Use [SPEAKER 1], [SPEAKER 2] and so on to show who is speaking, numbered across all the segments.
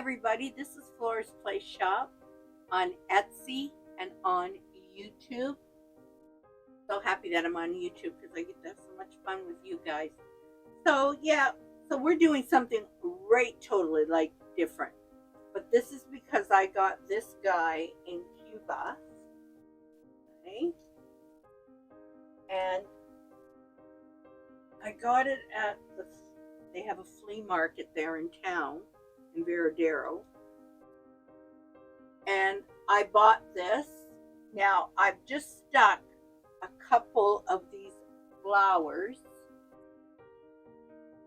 [SPEAKER 1] everybody, this is Flora's Place Shop on Etsy and on YouTube. So happy that I'm on YouTube because I get to have so much fun with you guys. So yeah, so we're doing something right totally like different. But this is because I got this guy in Cuba. Okay? And I got it at they have a flea market there in town in Veradero. And I bought this. Now I've just stuck a couple of these flowers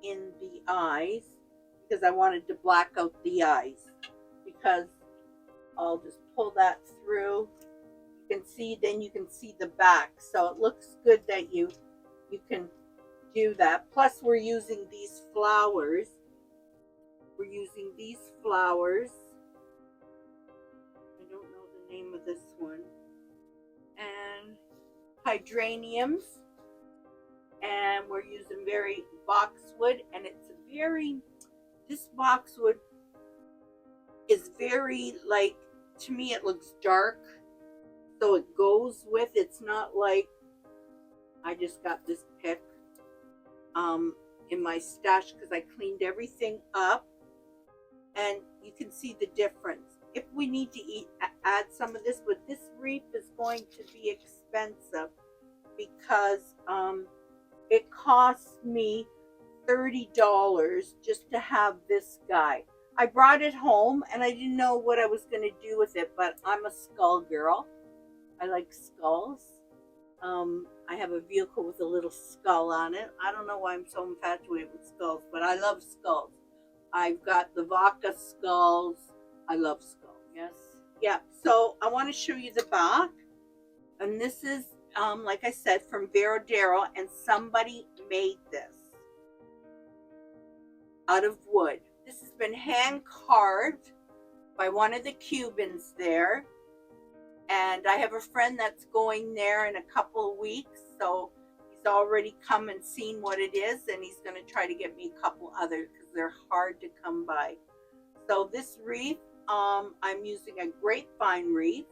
[SPEAKER 1] in the eyes because I wanted to black out the eyes, because I'll just pull that through. You can see, then you can see the back. So it looks good that you can do that. Plus we're using these flowers. We're using these flowers. I don't know the name of this one. And hydrangeums. And we're using very boxwood, and it's very, this boxwood is very, like, to me it looks dark, so it goes with, it's not like, I just got this pick in my stash because I cleaned everything up, and you can see the difference. If we need to add some of this, but this wreath is going to be expensive because it cost me $30 just to have this guy. I brought it home and I didn't know what I was going to do with it, but I'm a skull girl. I like skulls. I have a vehicle with a little skull on it. I don't know why I'm so infatuated with skulls, but I love skulls. I've got the Vaca skulls. I love skulls. Yes. Yeah. So I want to show you the back. And this is, like I said, from Veradero, and somebody made this out of wood. This has been hand carved by one of the Cubans there. And I have a friend that's going there in a couple of weeks, so he's already come and seen what it is, and he's going to try to get me a couple others because they're hard to come by. So this wreath, I'm using a grapevine wreath,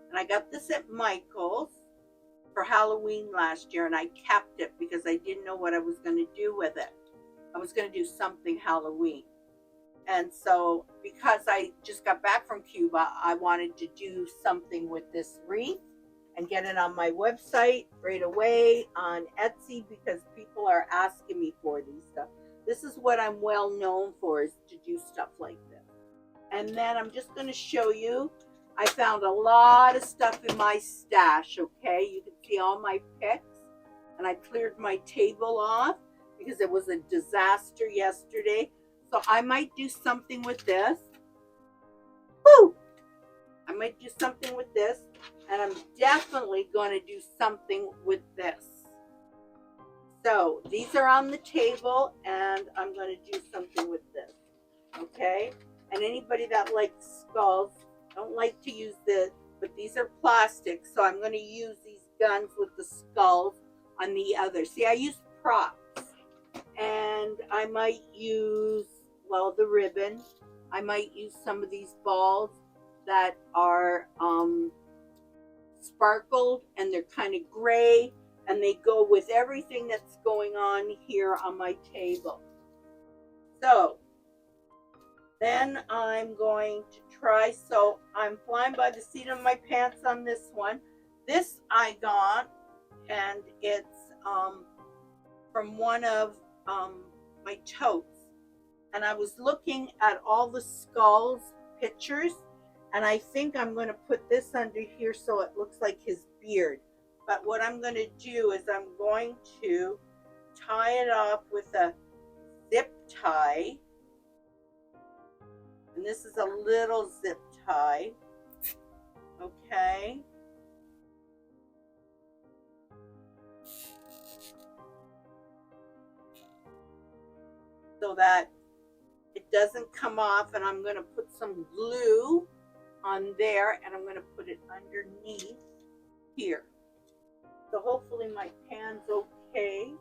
[SPEAKER 1] and I got this at Michael's for Halloween last year, and I kept it because I didn't know what I was going to do with it. I was going to do something Halloween. And so because I just got back from Cuba, I wanted to do something with this wreath and get it on my website right away on Etsy, because people are asking me for these stuff. This is what I'm well known for, is to do stuff like this. And then I'm just going to show you, I found a lot of stuff in my stash, okay? You can see all my picks, and I cleared my table off because it was a disaster yesterday. So I might do something with this. Woo! I might do something with this, and I'm definitely going to do something with this. So these are on the table, and I'm going to do something with this, okay? And anybody that likes skulls, don't like to use this, but these are plastic, so I'm going to use these guns with the skulls on the other. See, I use props, and I might use, well, the ribbon. I might use some of these balls that are sparkled, and they're kind of gray, and they go with everything that's going on here on my table. So then I'm going to try, so I'm flying by the seat of my pants on this one. This I got, and it's from one of my totes. And I was looking at all the skulls pictures, and I think I'm going to put this under here so it looks like his beard. But what I'm going to do is I'm going to tie it off with a zip tie. And this is a little zip tie, okay? So that it doesn't come off, and I'm going to put some glue on there, and I'm going to put it underneath here. So hopefully my pan's okay.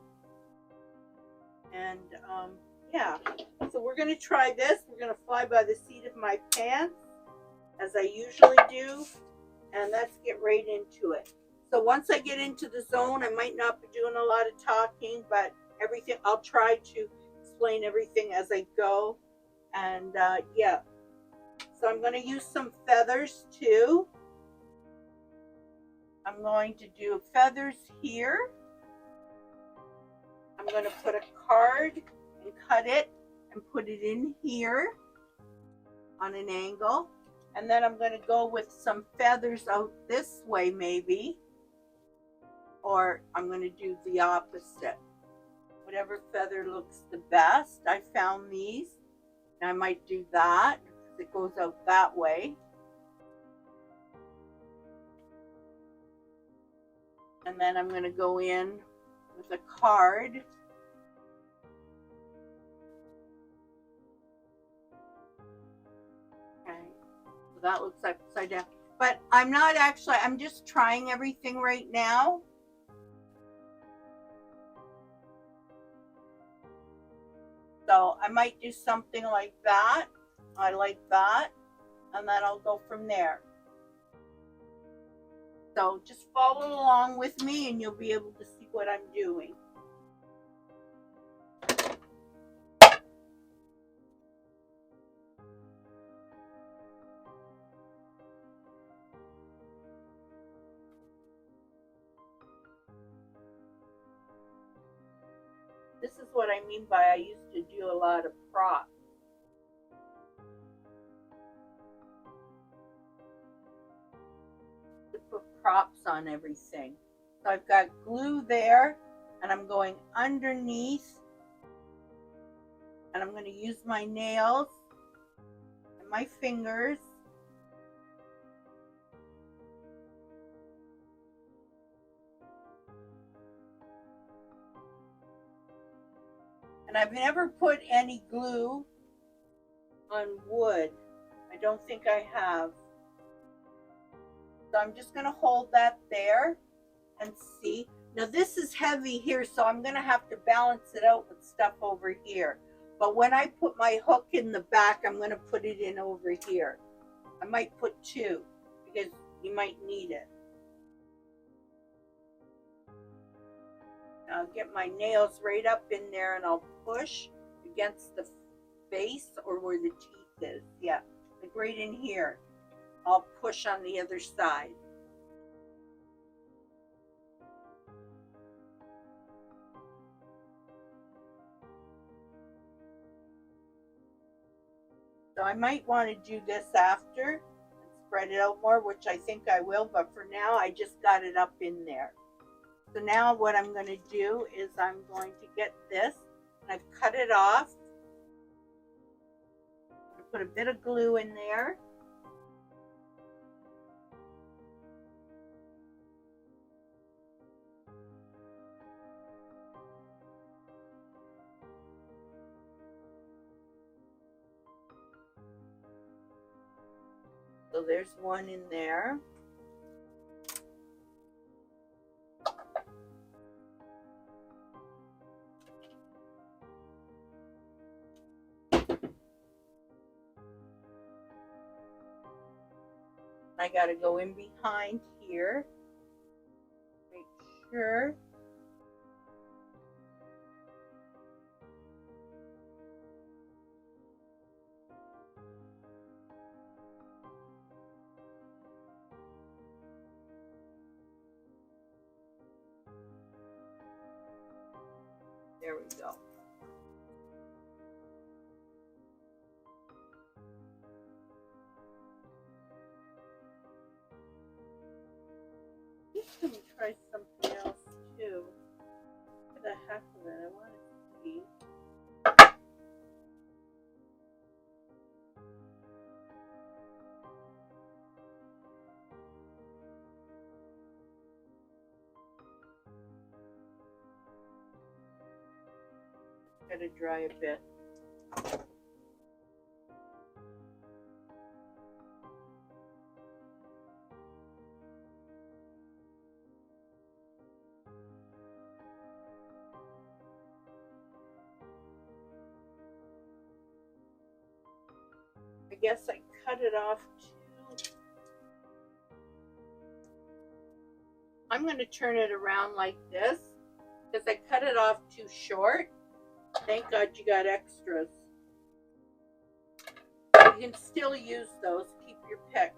[SPEAKER 1] And yeah, so we're going to try this. We're going to fly by the seat of my pants, as I usually do, and let's get right into it. So once I get into the zone, I might not be doing a lot of talking, but everything, I'll try to explain everything as I go. And yeah, so I'm going to use some feathers too. I'm going to do feathers here. I'm going to put a card and cut it and put it in here on an angle. And then I'm going to go with some feathers out this way maybe. Or I'm going to do the opposite. Whatever feather looks the best. I found these. And I might do that because it goes out that way. And then I'm going to go in with a card. Okay, so that looks upside down. But I'm not actually, I'm just trying everything right now. So I might do something like that. I like that. And then I'll go from there. So just follow along with me and you'll be able to see what I'm doing. This is what I mean by I used to do a lot of props. To put props on everything. So I've got glue there and I'm going underneath and I'm going to use my nails and my fingers. And I've never put any glue on wood. I don't think I have. So I'm just going to hold that there and see. Now this is heavy here, so I'm going to have to balance it out with stuff over here. But when I put my hook in the back, I'm going to put it in over here. I might put two because you might need it. I'll get my nails right up in there and I'll push against the face or where the teeth is. Yeah, like right in here. I'll push on the other side. So I might want to do this after and spread it out more, which I think I will, but for now I just got it up in there. So now what I'm going to do is I'm going to get this and I've cut it off. I'm going to put a bit of glue in there. So there's one in there. I got to go in behind here. Make sure. There we go. I'm going to try something else too. Look at the half of it. I want to see. It's got to dry a bit. guess I cut it off too. I'm going to turn it around like this because I cut it off too short. Thank God you got extras. You can still use those. Keep your pick.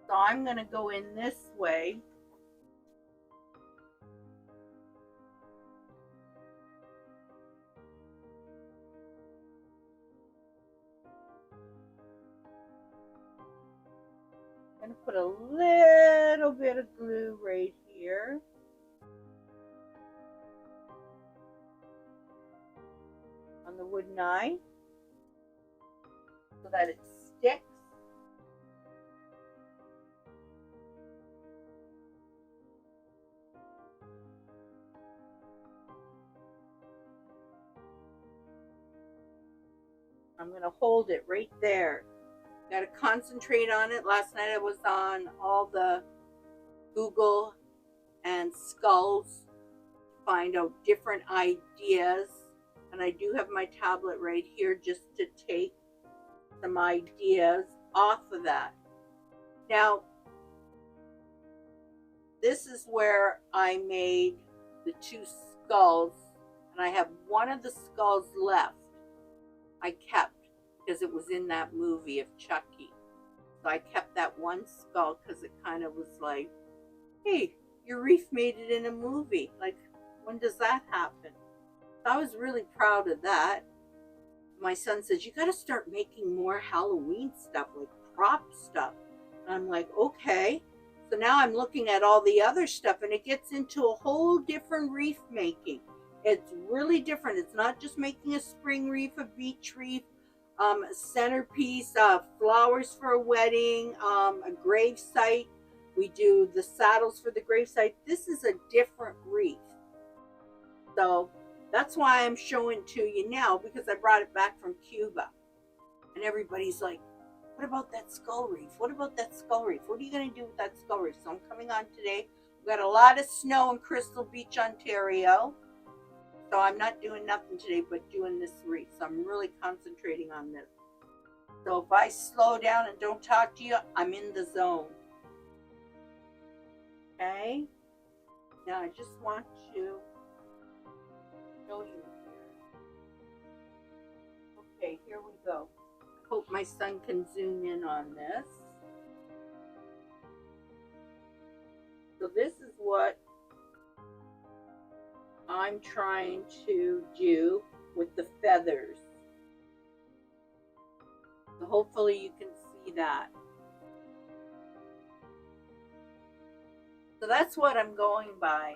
[SPEAKER 1] So I'm going to go in this way. I'm going to put a little bit of glue right here. On the wooden eye. So that it sticks. I'm going to hold it right there. Got to concentrate on it. Last night I was on all the Google and skulls to find out different ideas. And I do have my tablet right here just to take some ideas off of that. Now, this is where I made the two skulls, and I have one of the skulls left. I kept because it was in that movie of Chucky. So I kept that one skull because it kind of was like, hey, your Wreath made it in a movie. Like, when does that happen? So I was really proud of that. My son says, you got to start making more Halloween stuff, like prop stuff. And I'm like, okay. So now I'm looking at all the other stuff, and it gets into a whole different wreath making. It's really different. It's not just making a spring wreath, a beach wreath, a centerpiece, flowers for a wedding, a grave site. We do the saddles for the grave site. This is a different wreath. So that's why I'm showing to you now, because I brought it back from Cuba. And everybody's like, what about that skull wreath? What about that skull wreath? What are you going to do with that skull wreath? So I'm coming on today. We got a lot of snow in Crystal Beach, Ontario. So I'm not doing nothing today but doing this wreath. So I'm really concentrating on this. So if I slow down and don't talk to you, I'm in the zone. Okay? Now I just want to show you here. Okay, here we go. Hope my son can zoom in on this. So this is what I'm trying to do with the feathers. So hopefully you can see that. So that's what I'm going by.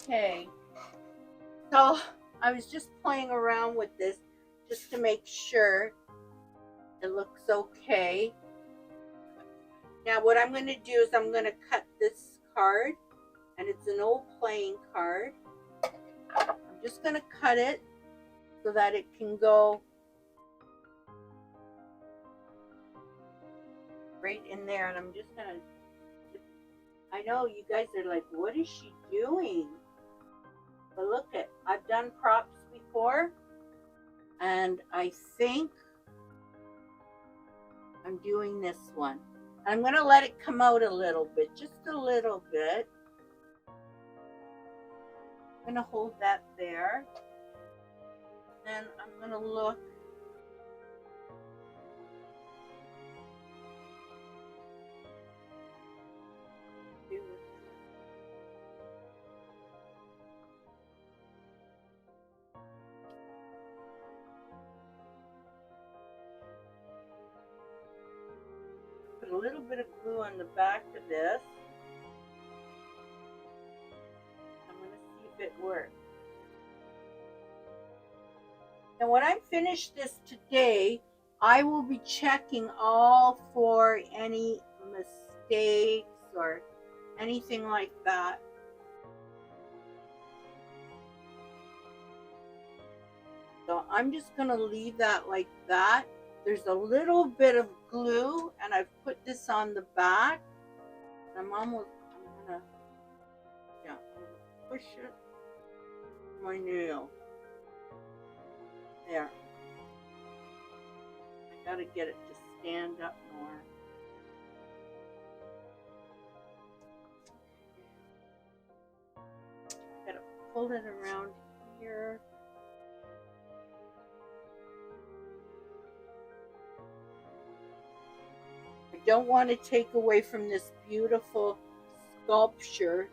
[SPEAKER 1] Okay, so I was just playing around with this just to make sure it looks okay. Now what I'm going to do is I'm going to cut this card, and it's an old playing card. I'm just going to cut it so that it can go right in there, and I'm just going to, I know you guys are like, what is she doing? But look at, I've done props before, and I think I'm doing this one. I'm going to let it come out a little bit, just a little bit. I'm going to hold that there. Then I'm going to look put a little bit of glue on the back of this. I'm going to see if it works. And when I'm finished this today, I will be checking all for any mistakes or anything like that. So I'm just going to leave that like that. There's a little bit of glue, and I've put this on the back. I'm gonna push it with my nail. There. I gotta get it to stand up more. Gotta pull it around here. I don't want to take away from this beautiful sculpture.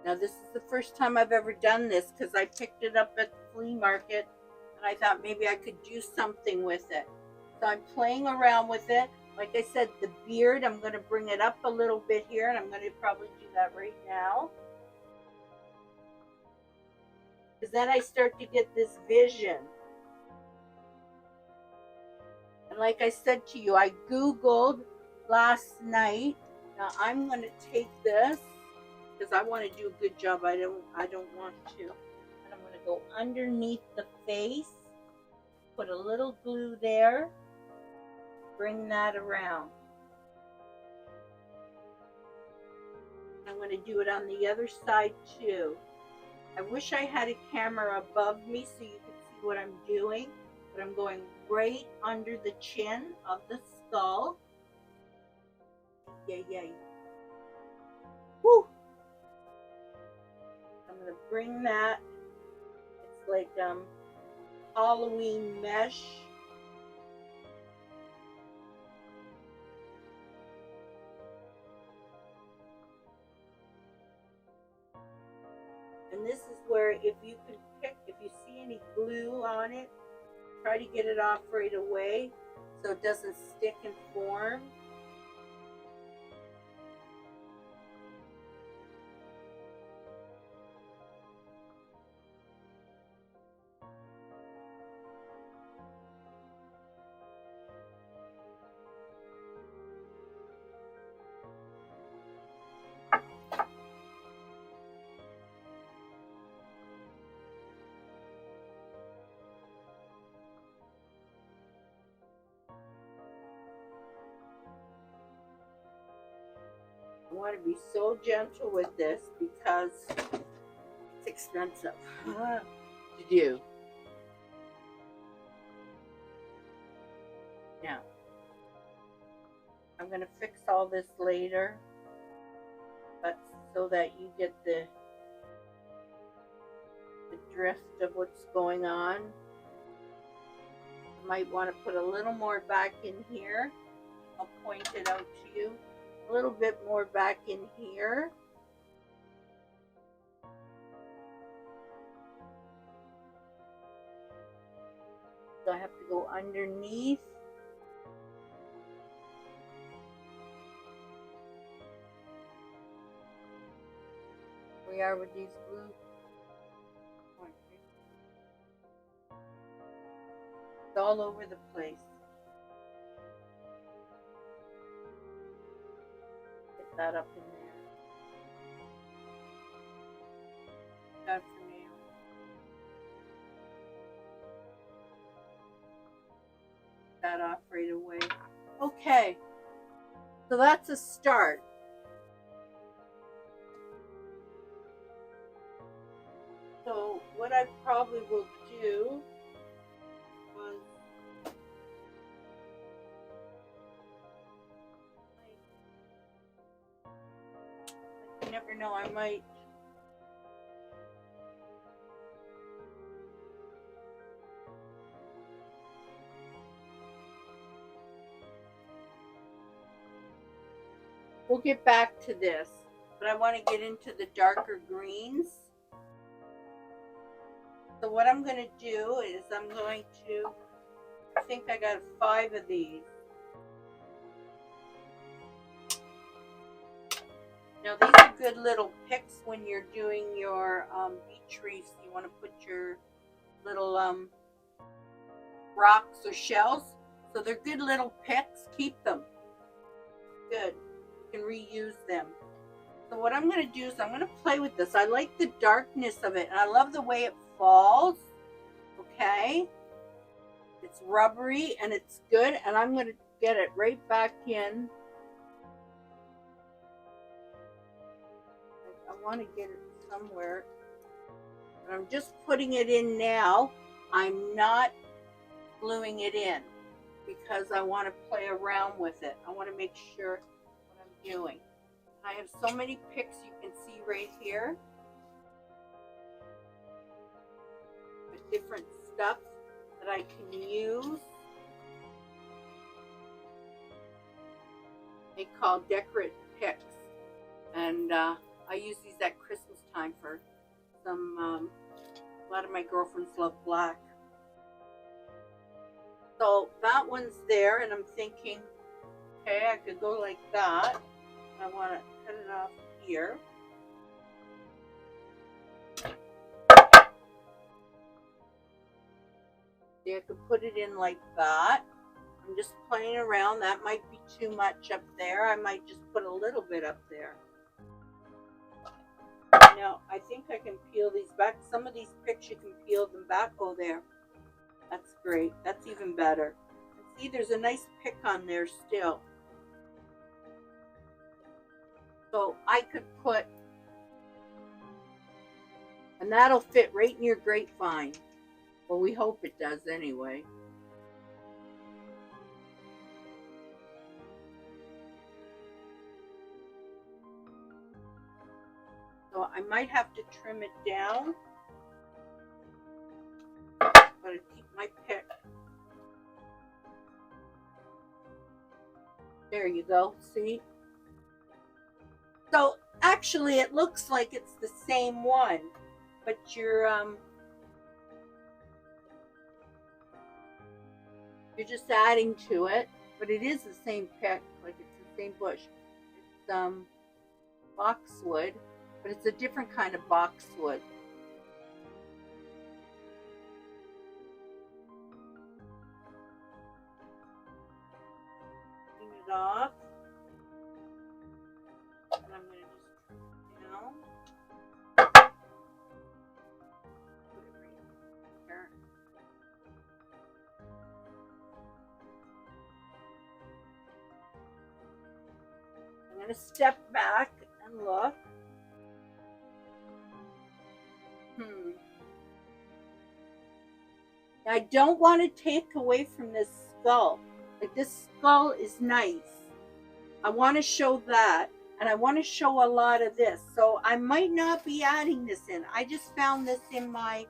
[SPEAKER 1] Now this is the first time I've ever done this because I picked it up at the flea market and I thought maybe I could do something with it. So I'm playing around with it. Like I said, the beard, I'm going to bring it up a little bit here, and I'm going to probably do that right now. Because then I start to get this vision. And like I said to you, I Googled last night. Now I'm going to take this because I want to do a good job. I don't want to. And I'm going to go underneath the face, put a little glue there, bring that around. I'm going to do it on the other side too. I wish I had a camera above me so you could see what I'm doing, but I'm going right under the chin of the skull. Yay. Woo! I'm going to bring that. It's like Halloween mesh. And this is where if you see any glue on it, try to get it off right away so it doesn't stick and form. I want to be so gentle with this because it's expensive to do. Now, I'm going to fix all this later, but so that you get the drift of what's going on. I might want to put a little more back in here. I'll point it out to you. A little bit more back in here. So I have to go underneath. We are with these glue. It's all over the place. Get that up in there. Got for nail. That off right away. Okay, so that's a start. So what I probably will do was you never know, I might we'll get back to this, but I want to get into the darker greens. So what I'm going to do is I'm going to think I got 5 of these. Now these are good little picks when you're doing your beach reefs. You want to put your little rocks or shells. So they're good little picks. Keep them. Good. You can reuse them. So what I'm going to do is I'm going to play with this. I like the darkness of it, and I love the way it falls. Okay. It's rubbery and it's good, and I'm going to get it right back in. I want to get it somewhere, but I'm just putting it in now. I'm not gluing it in because I want to play around with it. I want to make sure what I'm doing. I have so many picks you can see right here with different stuff that I can use. They call decorate picks, and I use these at Christmas time for some, a lot of my girlfriends love black. So that one's there, and I'm thinking, okay, I could go like that. I want to cut it off here. See, I could put it in like that. I'm just playing around. That might be too much up there. I might just put a little bit up there. Now, I think I can peel these back. Some of these picks you can peel them back. Oh, there. That's great. That's even better. And see, there's a nice pick on there still. So I could put, and that'll fit right in your grapevine. Well, we hope it does anyway. So I might have to trim it down, but I keep my pick. There you go, see? So actually it looks like it's the same one, but you're just adding to it, but it is the same pick, like it's the same bush. It's boxwood, but it's a different kind of boxwood. Clean it off. And I'm going to just trim it down. Put it right here. I'm going to step back and look. I don't want to take away from this skull. Like, this skull is nice. I want to show that, and I want to show a lot of this. So I might not be adding this in. I just found this in my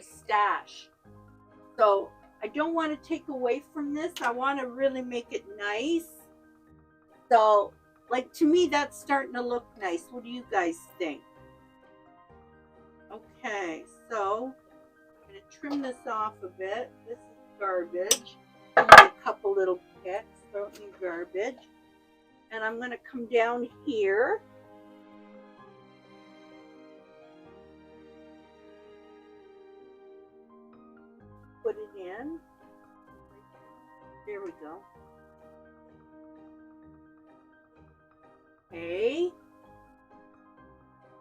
[SPEAKER 1] stash. So I don't want to take away from this. I want to really make it nice. So, like, to me, that's starting to look nice. What do you guys think? Okay, so I'm going to trim this off a bit. This is garbage. Only a couple little picks. Don't need garbage. And I'm going to come down here. Put it in. There we go. Okay.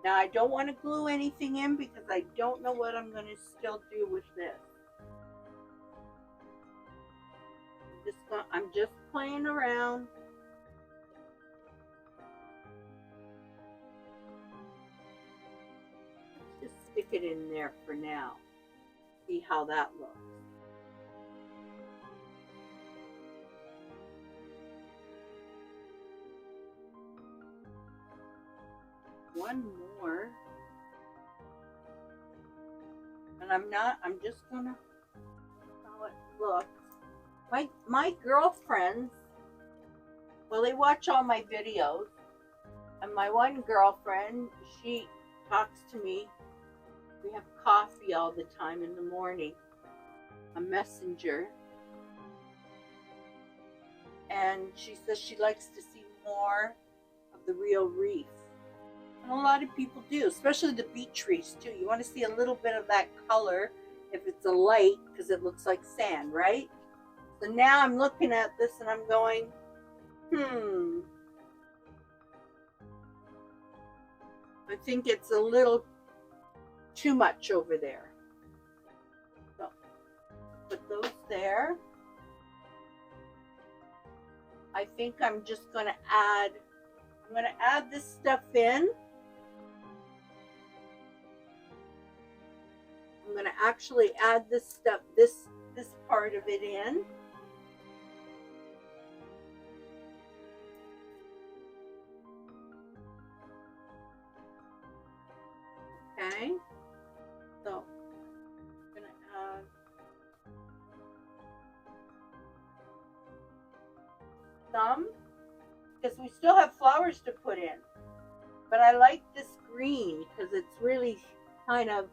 [SPEAKER 1] Now I don't want to glue anything in because I don't know what I'm going to still do with this. I'm just playing around. Let's just stick it in there for now. See how that looks. One more. And I'm just gonna see how it looks. My girlfriends, well, they watch all my videos, and my one girlfriend, she talks to me. We have coffee all the time in the morning, a messenger. And she says she likes to see more of the real reef. And a lot of people do, especially the beach reefs too. You want to see a little bit of that color if it's a light, because it looks like sand, right? So now I'm looking at this and I'm going, I think it's a little too much over there. So put those there. I think I'm just going to add, this stuff in. I'm going to actually add this stuff, this part of it in. Okay, so I'm going to add some, because we still have flowers to put in. But I like this green because it's really kind of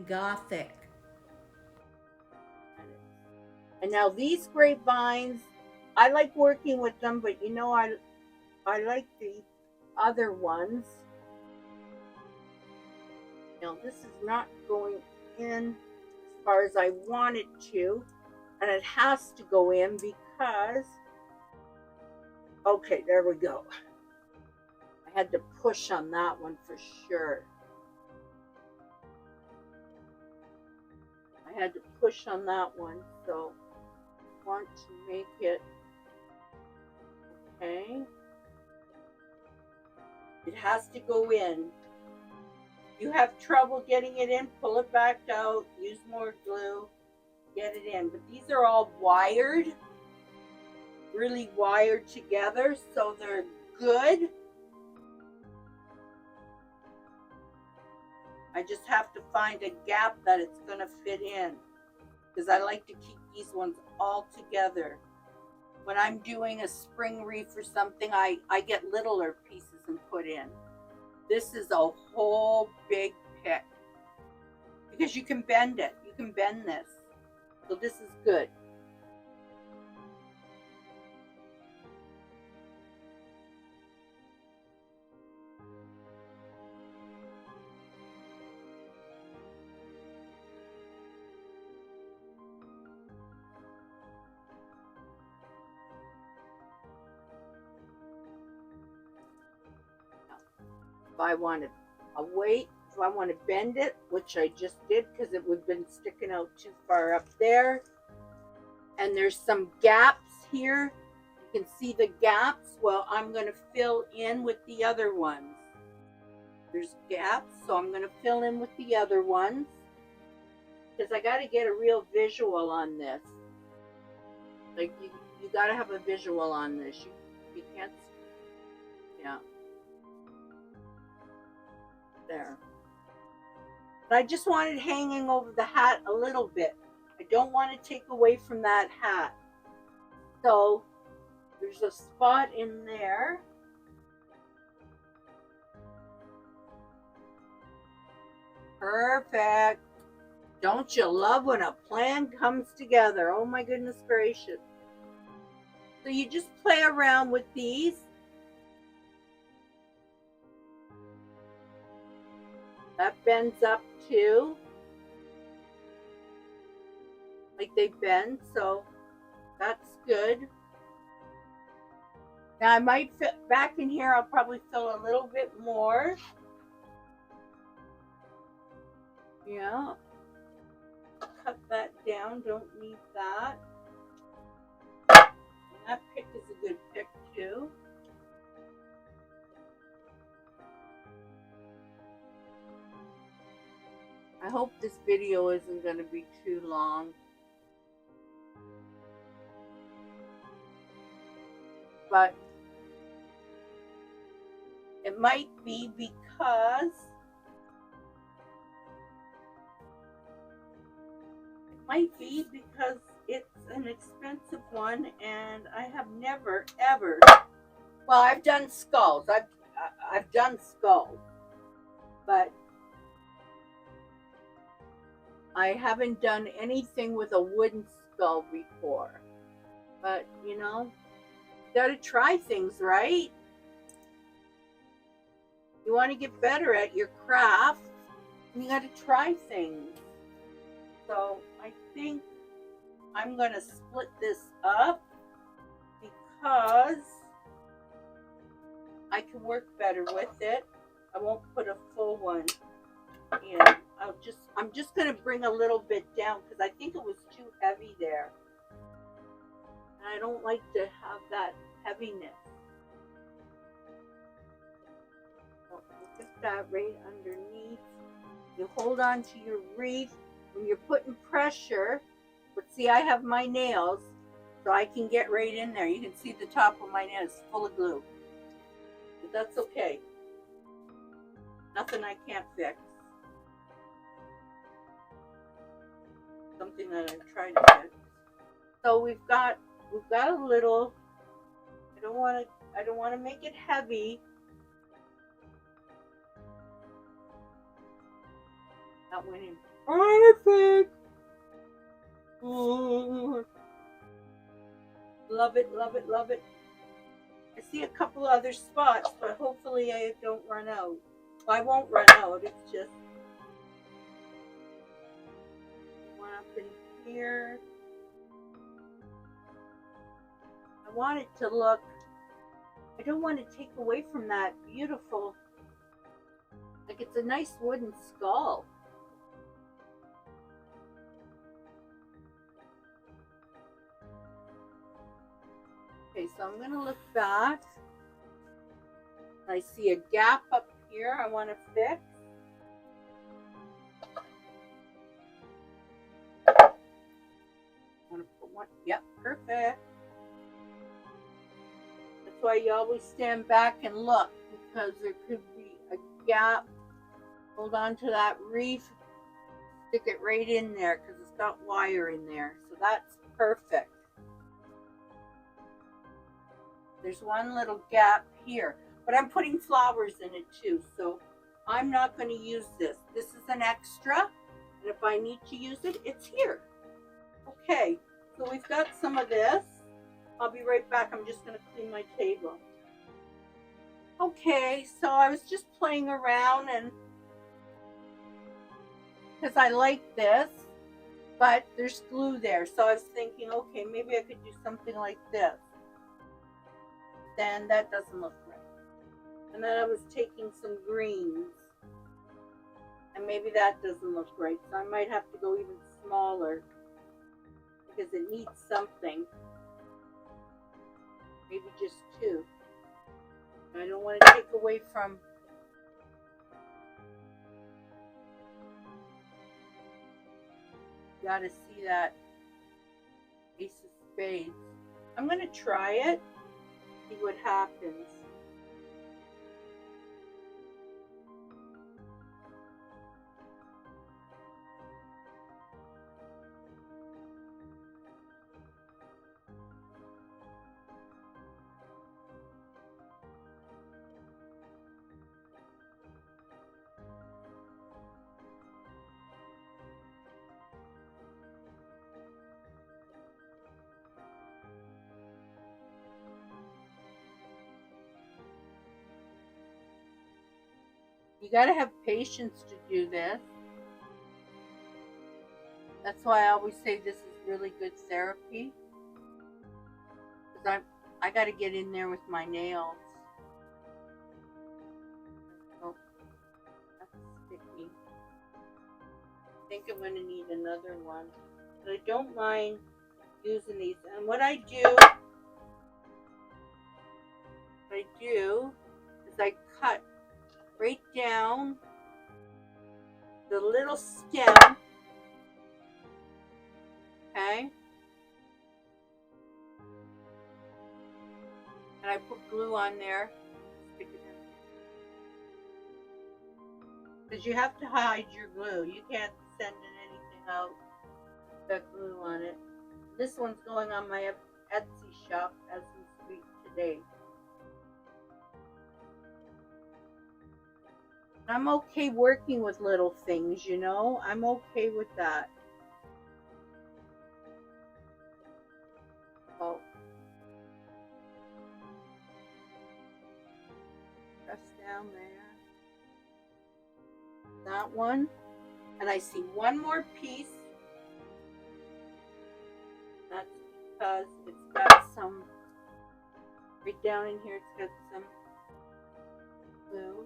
[SPEAKER 1] gothic. And now these grapevines, I like working with them, but you know, I like the other ones. Now this is not going in as far as I want it to, and it has to go in because, okay, there we go. I had to push on that one for sure. I had to push on that one, so I want to make it okay. It has to go in. If you have trouble getting it in, pull it back out, use more glue, get it in. But these are all wired, really wired together, so they're good. I just have to find a gap that it's going to fit in, because I like to keep these ones all together. When I'm doing a spring wreath or something, I get littler pieces and put in. This is a whole big pick, because you can bend it. You can bend this. So this is good. If I want to if I want to bend it, which I just did because it would have been sticking out too far up there. And there's some gaps here. You can see the gaps. Well, I'm going to fill in with the other ones. There's gaps, so I'm going to fill in with the other ones, because I got to get a real visual on this. Like, you got to have a visual on this. You can't, yeah. There. But I just want it hanging over the hat a little bit. I don't want to take away from that hat. So there's a spot in there. Perfect. Don't you love when a plan comes together? Oh my goodness gracious. So you just play around with these. That bends up too. Like they bend, so that's good. Now I might fit back in here, I'll probably fill a little bit more. Yeah. Cut that down, don't need that. And that pick is a good pick too. I hope this video isn't going to be too long. But it might be because it's an expensive one, and I have never ever. Well, I've done skulls. I've done skulls, but I haven't done anything with a wooden skull before. But, you know, you gotta try things, right? You want to get better at your craft, and you gotta try things. So I think I'm gonna split this up because I can work better with it. I won't put a full one in. I'm just gonna bring a little bit down because I think it was too heavy there. And I don't like to have that heaviness. So we'll put that right underneath. You hold on to your wreath when you're putting pressure. But see, I have my nails, so I can get right in there. You can see the top of my nail is full of glue. But that's okay. Nothing I can't fix. Something that I've tried to fix. So we've got a little. I don't want to make it heavy. That went in perfect. Ooh. Love it, love it, love it. I see a couple other spots, but hopefully I don't run out. Well, I won't run out. It's just one up in here. I want it to look. I don't want to take away from that beautiful. Like, it's a nice wooden skull. Okay, so I'm going to look back. I see a gap up here I want to fix. I want to put one. Yep, perfect. That's why you always stand back and look, because there could be a gap. Hold on to that wreath. Stick it right in there because it's got wire in there. So that's perfect. There's one little gap here, but I'm putting flowers in it too, so I'm not going to use this. This is an extra, and if I need to use it, it's here. Okay, so we've got some of this. I'll be right back. I'm just going to clean my table. Okay, so I was just playing around, and because I like this, but there's glue there, so I was thinking, okay, maybe I could do something like this. Then that doesn't look right. And then I was taking some greens, and maybe that doesn't look right, so I might have to go even smaller because it needs something. Maybe just two. I don't want to take away from. You gotta see that Ace of Spades. I'm gonna try it. See what happens. You gotta have patience to do this. That's why I always say this is really good therapy. Because I gotta get in there with my nails. Oh, that's sticky. I think I'm gonna need another one. But I don't mind using these. And what I do is I cut right down the little stem, okay? And I put glue on there. Because you have to hide your glue. You can't send anything out with that glue on it. This one's going on my Etsy shop as we speak today. I'm okay working with little things, you know? I'm okay with that. press down there. That one. And I see one more piece. That's because it's got some, right down in here, it's got some glue.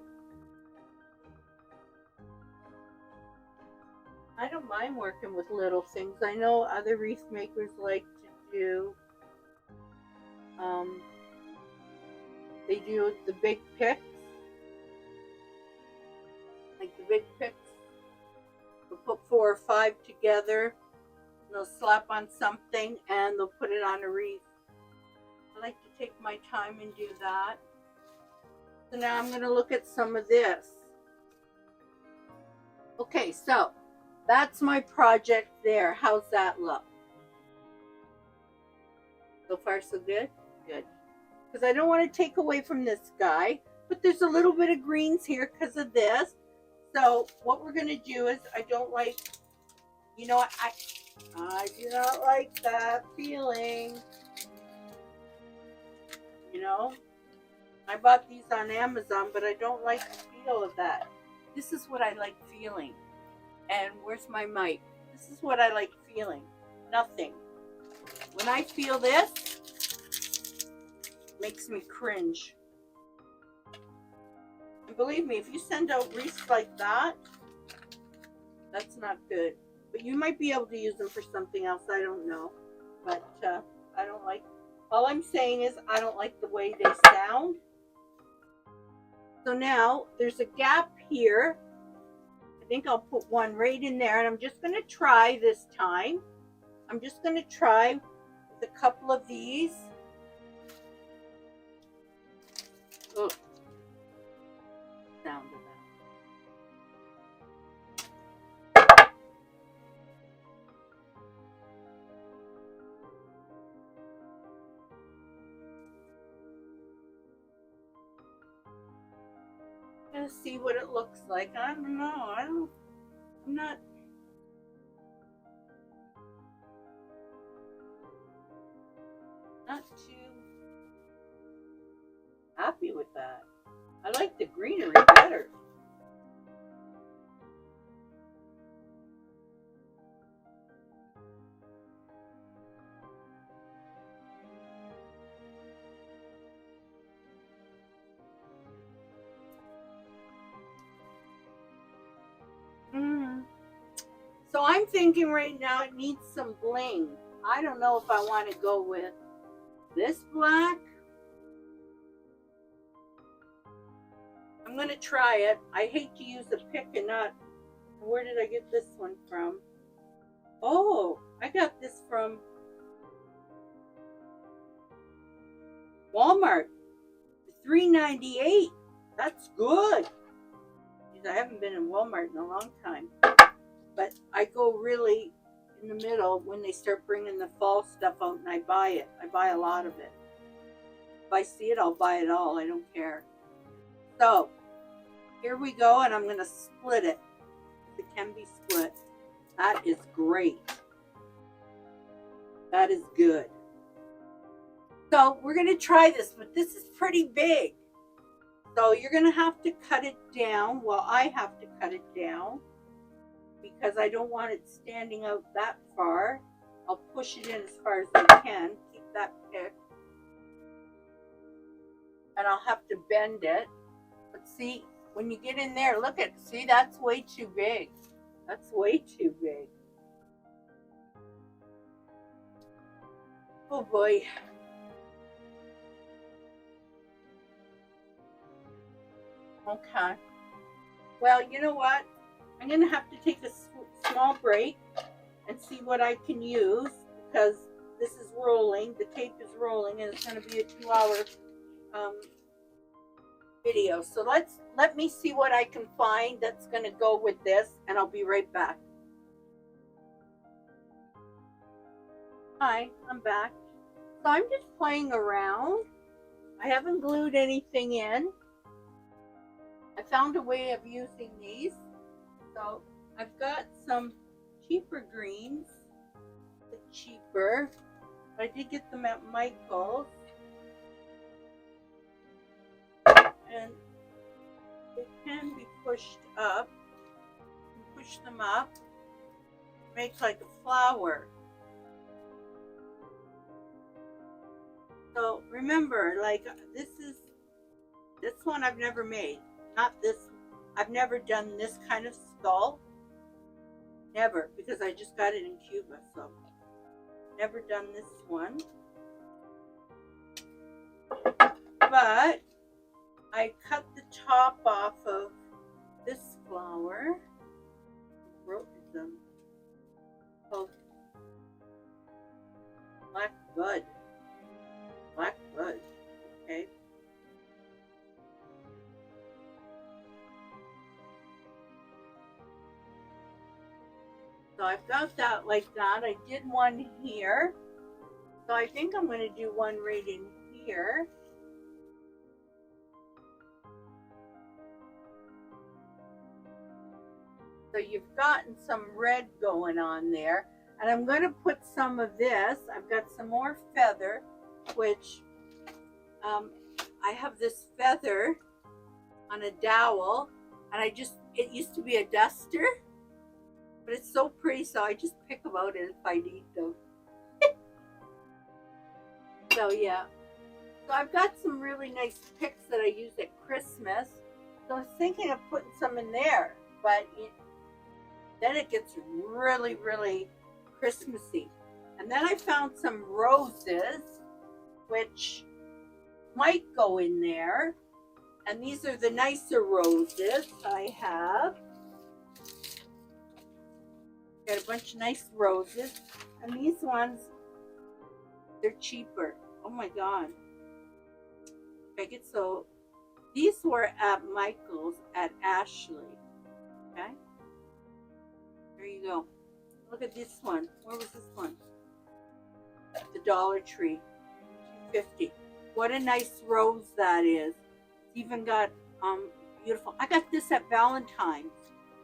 [SPEAKER 1] I don't mind working with little things. I know other wreath makers like to do, they do the big picks. Like the big picks. They'll put 4 or 5 together. They'll slap on something and they'll put it on a wreath. I like to take my time and do that. So now I'm going to look at some of this. Okay, so that's my project there. How's that look? So far so good? Good. Because I don't want to take away from this guy, but there's a little bit of greens here because of this. So what we're going to do is, I don't like, you know what, I do not like that feeling. You know, I bought these on Amazon, but I don't like the feel of that. This is what I like feeling. And where's my mic? This is what I like feeling. Nothing. When I feel this, it makes me cringe. And believe me, if you send out wreaths like that, that's not good. But you might be able to use them for something else. I don't know. But I don't like, all I'm saying is I don't like the way they sound. So now there's a gap here. I think I'll put one right in there, and I'm just going to try this time. I'm just going to try with a couple of these. Oh, sound of that. I'm going to see what it looks like. I don't know. I'm not too happy with that. I like the greenery better. So I'm thinking right now it needs some bling. I don't know if I want to go with this black. I'm going to try it. I hate to use a pick and not. Where did I get this one from? Oh, I got this from Walmart. $3.98. That's good. I haven't been in Walmart in a long time. But I go really in the middle when they start bringing the fall stuff out, and I buy it. I buy a lot of it. If I see it, I'll buy it all. I don't care. So here we go, and I'm going to split it. It can be split. That is great. That is good. So we're going to try this, but this is pretty big. So you're going to have to cut it down. Well, I have to cut it down because I don't want it standing out that far. I'll push it in as far as I can. Keep that pick. And I'll have to bend it. But see, when you get in there, look at, see, that's way too big. That's way too big. Oh boy. Okay. Well, you know what? I'm going to have to take a small break and see what I can use because this is rolling. The tape is rolling, and it's going to be a 2-hour video. So let me see what I can find that's going to go with this, and I'll be right back. Hi, I'm back. So I'm just playing around. I haven't glued anything in. I found a way of using these. So I've got some cheaper greens, cheaper. I did get them at Michael's. And can be pushed up. Push them up, make like a flower. So remember, like this one I've never made. Not this. I've never done this kind of skull. Never, because I just got it in Cuba, so never done this one. But I cut the top off of this flower. Wrote them. Oh, black bud. Black bud. Okay. So I've got that like that. I did one here. So I think I'm going to do one right in here. So you've gotten some red going on there. And I'm going to put some of this. I've got some more feather, which I have this feather on a dowel. And it used to be a duster. But it's so pretty, so I just pick them out if I need them. So yeah. So I've got some really nice picks that I use at Christmas. So I was thinking of putting some in there. But then it gets really, really Christmassy. And then I found some roses, which might go in there. And these are the nicer roses I have. Got a bunch of nice roses. And these ones, they're cheaper. Oh my God. So these were at Michael's at Ashley. Okay. There you go. Look at this one. Where was this one? The Dollar Tree. $2.50. What a nice rose that is. It's even got beautiful. I got this at Valentine's.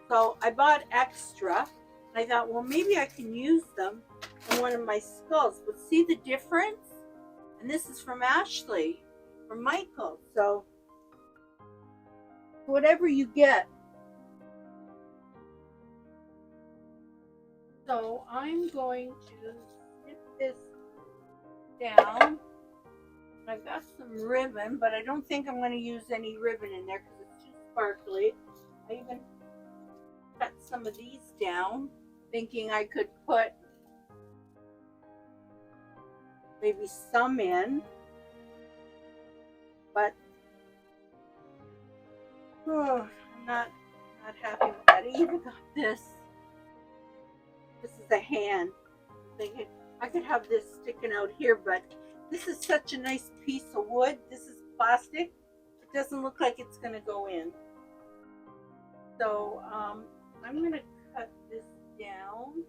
[SPEAKER 1] So I bought extra. And I thought, well, maybe I can use them in one of my skulls. But see the difference? And this is from Ashley, from Michael. So whatever you get. So I'm going to snip this down. I've got some ribbon, but I don't think I'm going to use any ribbon in there because it's too sparkly. I even cut some of these down, thinking I could put maybe some in, but I'm not happy with that. I even got this. This is a hand. I'm thinking I could have this sticking out here, but this is such a nice piece of wood. This is plastic. It doesn't look like it's going to go in. So I'm going to cut this down.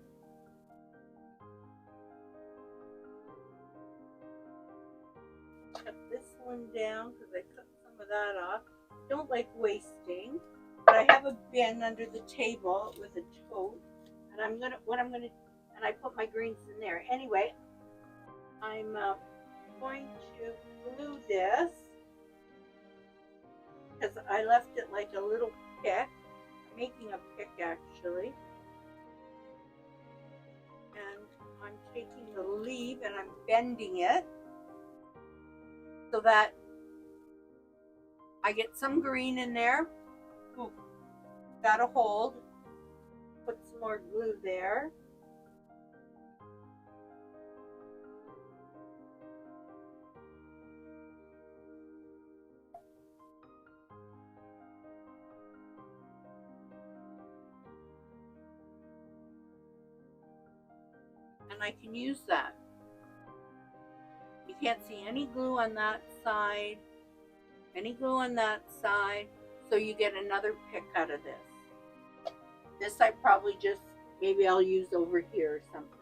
[SPEAKER 1] Cut this one down because I cut some of that off. Don't like wasting, but I have a bin under the table with a tote, and and I put my greens in there. Anyway, I'm going to glue this because I left it like a little pick. I'm making a pick actually, and I'm taking the leaf and I'm bending it so that I get some green in there. Ooh, got a hold. Put some more glue there. And I can use that. You can't see any glue on that side, any glue on that side, so you get another pick out of this. This I probably just, maybe I'll use over here or something.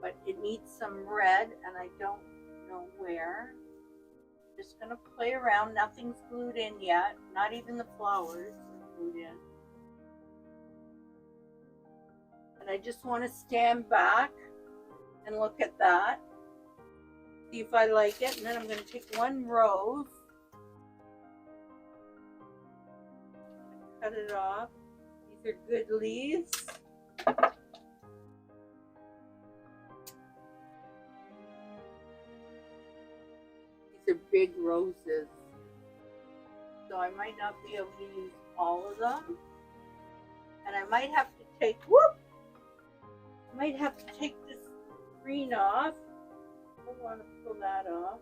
[SPEAKER 1] But it needs some red, and I don't know where. Just gonna play around. Nothing's glued in yet. Not even the flowers are glued in. And I just want to stand back and look at that. See if I like it. And then I'm going to take one rose. cut it off. These are good leaves. These are big roses. So I might not be able to use all of them. And I might have to take, I might have to take this green off. I don't want to pull that off.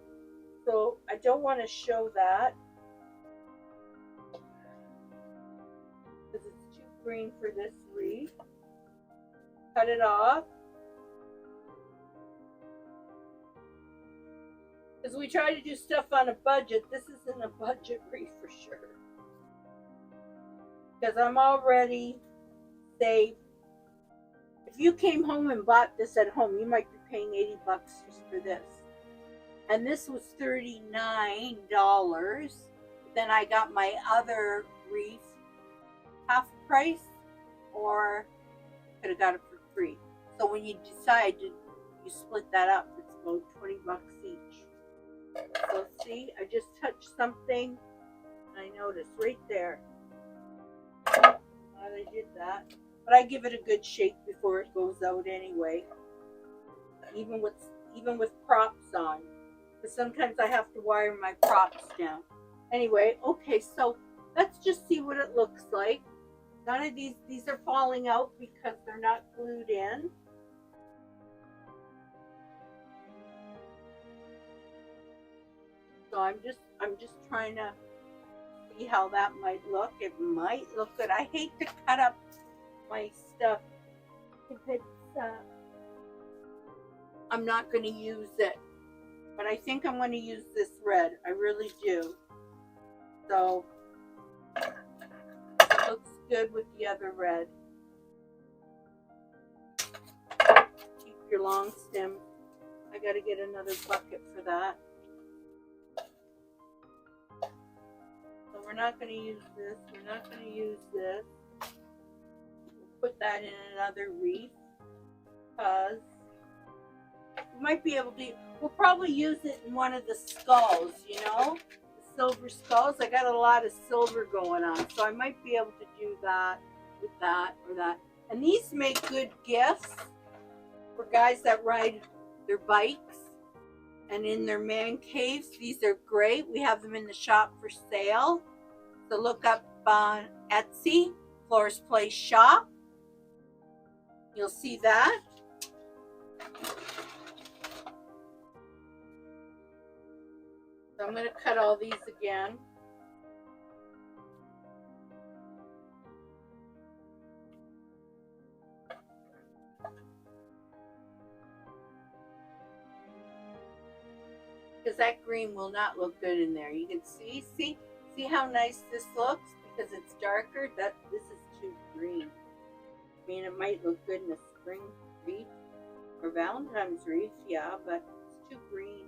[SPEAKER 1] So I don't want to show that, because it's too green for this wreath. Cut it off. Because we try to do stuff on a budget. This isn't a budget wreath for sure. Because I'm already saved. If you came home and bought this at home, you might be paying $80 just for this. And this was $39. Then I got my other wreath half price, or could have got it for free. So when you decide to, you split that up, it's about $20 each. So see, I just touched something and I noticed right there. Glad I did that. But I give it a good shake before it goes out anyway. Even with props on. Because sometimes I have to wire my props down. Anyway, okay, so let's just see what it looks like. None of these are falling out because they're not glued in. So I'm just trying to see how that might look. It might look good. I hate to cut up my stuff if it's I'm not going to use it, but I think I'm going to use this red. I really do. So it looks good with the other red. Keep your long stem. I got to get another bucket for that. So we're not going to use this. We're not going to use this. We'll put that in another wreath because we might be able to. We'll probably use it in one of the skulls, you know, the silver skulls. I got a lot of silver going on, so I might be able to do that with that or that. And these make good gifts for guys that ride their bikes and in their man caves. These are great. We have them in the shop for sale. So look up on Etsy, FlorasPlaceShop. You'll see that. So I'm going to cut all these again. Because that green will not look good in there. You can see how nice this looks because it's darker. This is too green. I mean, it might look good in a spring wreath or Valentine's wreath, yeah, but it's too green.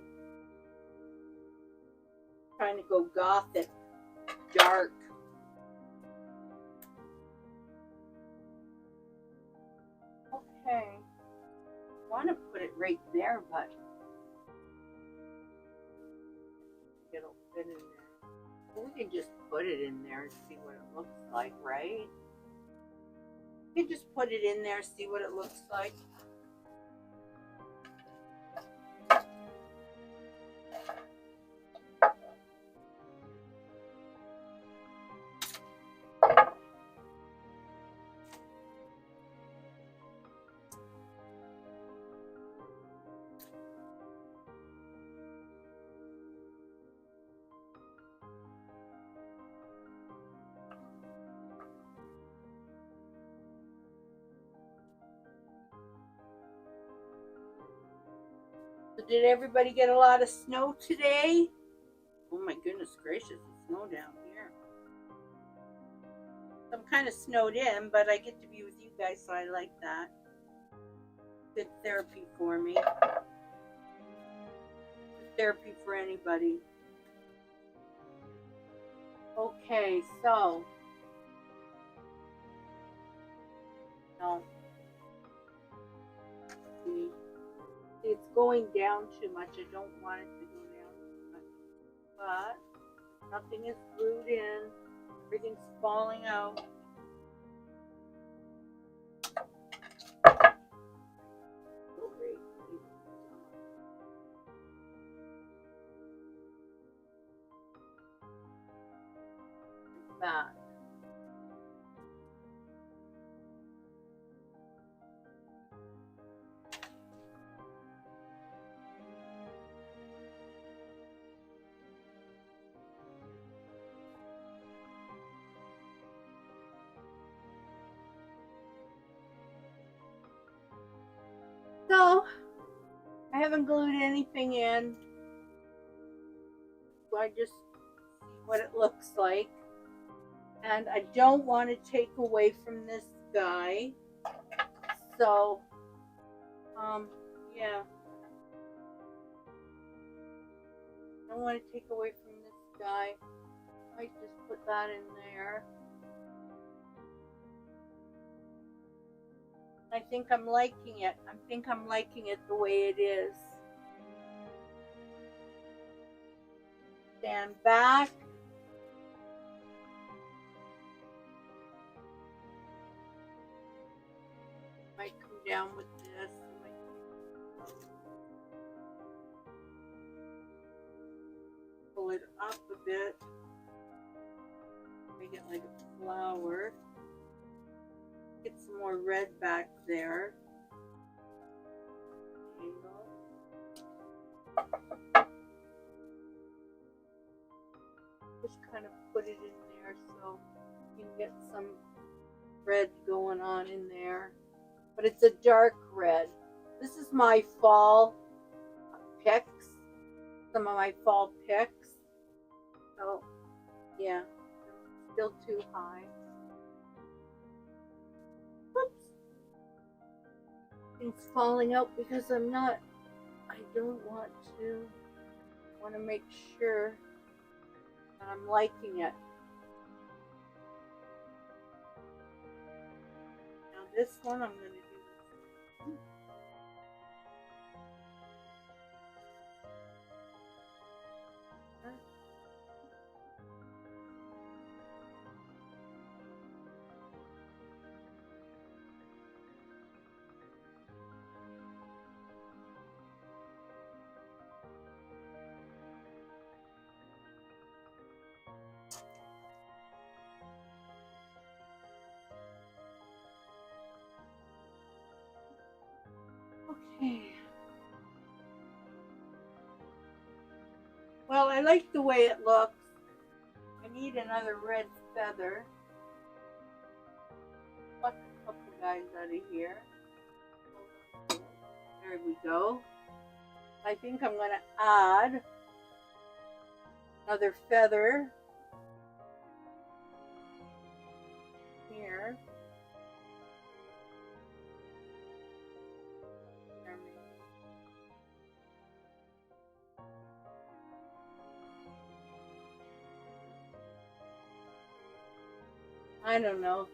[SPEAKER 1] Trying to go gothic, dark. Okay, I want to put it right there, but it'll fit in there. We can just put it in there and see what it looks like, right? We can just put it in there, see what it looks like. So did everybody get a lot of snow today? Oh my goodness gracious, it's snow down here. I'm kind of snowed in, but I get to be with you guys, so I like that. Good therapy for me. Good therapy for anybody. Okay, so. No. See, it's going down too much. I don't want it to go down too much. But nothing is glued in. Everything's falling out. Back. So, I haven't glued anything in, so I just see what it looks like. And I don't want to take away from this guy. So, yeah. I don't want to take away from this guy. I might just put that in there. I think I'm liking it. I think I'm liking it the way it is. Stand back. Might come down with this. Pull it up a bit. Make it like a flower. Get some more red back there. Just kind of put it in there so you can get some red going on in there. But it's a dark red. This is my fall picks. Some of my fall picks. So, yeah, still too high. Whoops. It's falling out because I don't want to. I want to make sure that I'm liking it. Now this one I'm going to do this. Okay. Well, I like the way it looks. I need another red feather. Pluck a couple guys out of here. There we go. I think I'm going to add another feather here. I don't know.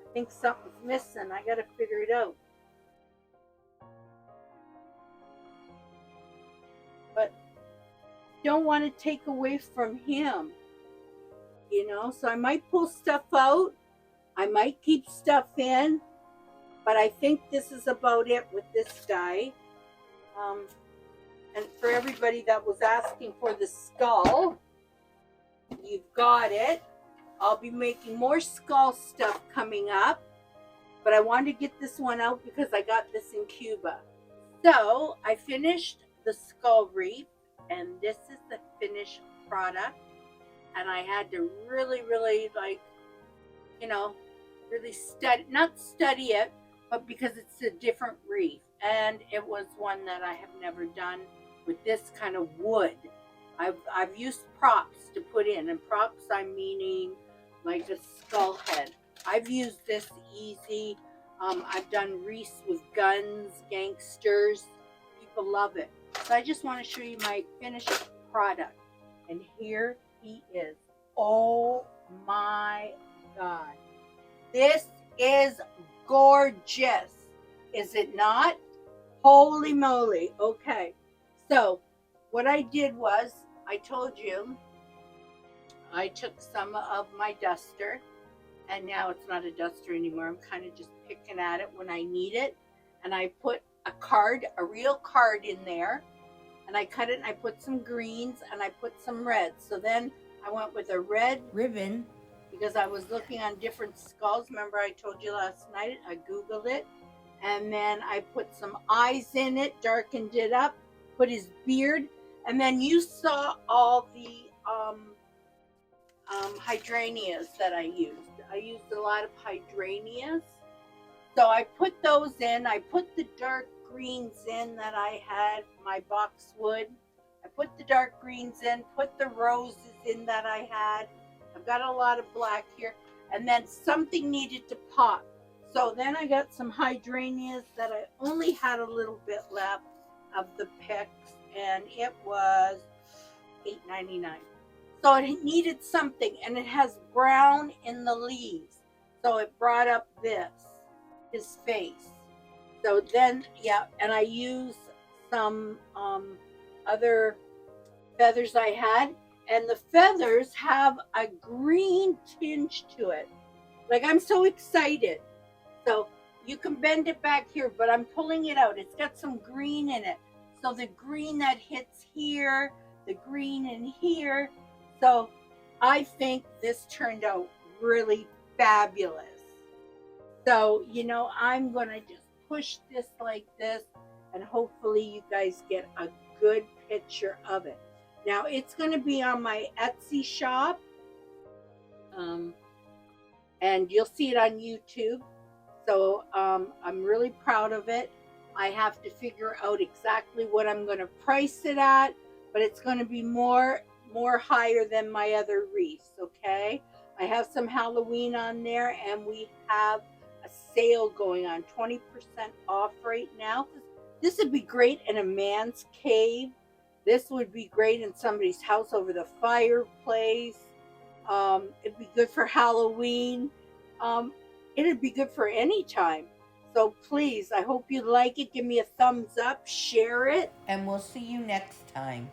[SPEAKER 1] I think something's missing. I gotta figure it out. But don't want to take away from him. You know, so I might pull stuff out. I might keep stuff in. But I think this is about it with this guy. And for everybody that was asking for the skull, you've got it. I'll be making more skull stuff coming up, but I wanted to get this one out because I got this in Cuba. So I finished the skull wreath, and this is the finished product. And I had to really, like, you know, really not study it, but because it's a different wreath. And it was one that I have never done with this kind of wood. I've used props to put in, and props I'm meaning like a skull head. I've used this easy. I've done wreaths with guns, gangsters. People love it. So I just want to show you my finished product. And here he is. Oh my God. This is gorgeous. Is it not? Holy moly. Okay. So what I did was, I told you, I took some of my duster, and now it's not a duster anymore. I'm kind of just picking at it when I need it. And I put a card, a real card in there, and I cut it and I put some greens and I put some reds. So then I went with a red ribbon because I was looking on different skulls. Remember I told you last night, I Googled it. And then I put some eyes in it, darkened it up, put his beard. And then you saw all the hydrangeas that I used. I used a lot of hydrangeas. So I put those in. I put the dark greens in that I had, my boxwood. I put the dark greens in, put the roses in that I had. I've got a lot of black here. And then something needed to pop. So then I got some hydrangeas that I only had a little bit left of the picks, and it was $8.99. So it needed something, and it has brown in the leaves. So it brought up his face. So then, yeah, and I used some other feathers I had, and the feathers have a green tinge to it. Like, I'm so excited. So you can bend it back here, but I'm pulling it out. It's got some green in it. So the green that hits here, the green in here. So I think this turned out really fabulous. So, I'm going to just push this like this, and hopefully you guys get a good picture of it. Now, it's going to be on my Etsy shop, and you'll see it on YouTube. So I'm really proud of it. I have to figure out exactly what I'm going to price it at, but it's going to be more higher than my other wreaths, okay? I have some Halloween on there, and we have a sale going on, 20% off right now. This would be great in a man's cave. This would be great in somebody's house over the fireplace. It'd be good for Halloween. It'd be good for any time. So please, I hope you like it. Give me a thumbs up, share it, and we'll see you next time.